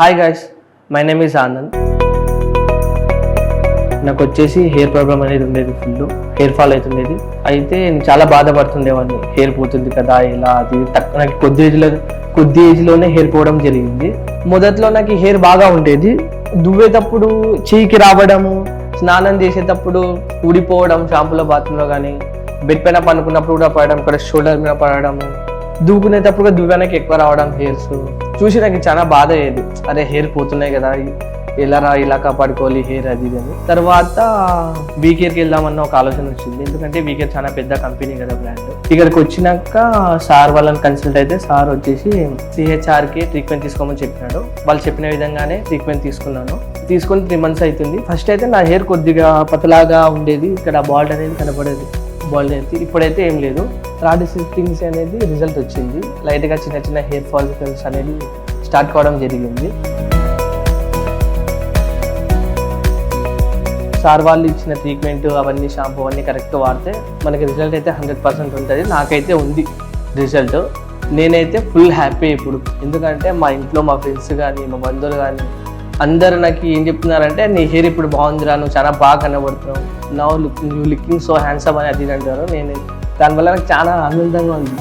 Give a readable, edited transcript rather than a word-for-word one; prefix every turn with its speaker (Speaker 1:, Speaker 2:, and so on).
Speaker 1: Hi guys, my name is Anand. నాకు వచ్చేసి hair problem అనేది ఉండేది, ఫుల్ హెయిర్ ఫాల్ అవుతుండేది. అయితే నేను చాలా బాధపడుతుండేవాడిని, హెయిర్ పోతుంది కదా ఇలా అది. నాకు కొద్ది ఏజ్లోనే హెయిర్ పోవడం జరిగింది. మొదట్లో నాకు హెయిర్ బాగా ఉండేది, దువ్వేటప్పుడు చీకి రావడము, స్నానం చేసేటప్పుడు ఊడిపోవడం, షాంపూలో బాత్రూంలో కానీ బెడ్ పైన పనుకున్నప్పుడు కూడా పడడం, ఇక్కడ షోల్డర్ మీద పడడము, దువ్వుకునేటప్పుడు దువ్వడానికి ఎక్కువ రావడం హెయిర్స్ చూసి నాకు చాలా బాధ అయ్యేది. అరే హెయిర్ పోతున్నాయి కదా, ఇలా కాపాడుకోవాలి హెయిర్ అది అని. తర్వాత వీకేర్కి వెళ్దామన్న ఒక ఆలోచన వచ్చింది, ఎందుకంటే వీకేర్ చాలా పెద్ద కంపెనీ కదా, బ్రాండ్. ఇక్కడికి వచ్చినాక సార్ వాళ్ళని కన్సల్ట్ అయితే సార్ వచ్చేసి CHRకి ట్రీట్మెంట్ తీసుకోమని చెప్పినాడు. వాళ్ళు చెప్పిన విధంగానే ట్రీట్మెంట్ తీసుకొని 3 months అవుతుంది. ఫస్ట్ అయితే నా హెయిర్ కొద్దిగా పతలాగా ఉండేది, ఇక్కడ బాల్డ్ అనేది కనపడేది, బాల్డ్ అయితే. ఇప్పుడైతే ఏం లేదు, రాడ్ సిఫ్టింగ్స్ అనేది రిజల్ట్ వచ్చింది. లైట్గా చిన్న హెయిర్ ఫాలికల్స్ అనేది స్టార్ట్ కావడం జరిగింది. సార్ వాళ్ళు ఇచ్చిన ట్రీట్మెంట్ అవన్నీ, షాంపూ అవన్నీ కరెక్ట్ వాడితే మనకి రిజల్ట్ అయితే 100% ఉంటుంది. నాకైతే ఉంది రిజల్ట్. నేనైతే ఫుల్ హ్యాపీ ఇప్పుడు, ఎందుకంటే మా ఇంట్లో మా ఫ్రెండ్స్ కానీ మా బంధువులు కానీ అందరూ నాకు ఏం చెప్తున్నారంటే, నీ హెయిర్ ఇప్పుడు బాగుందిరా, నువ్వు చాలా బాగా కనబడుతున్నావు, నౌ లుకింగ్ సో హ్యాండ్సమ్ అని అది అంటారు. నేను దానివల్ల నాకు చాలా ఆనందంగా ఉంది.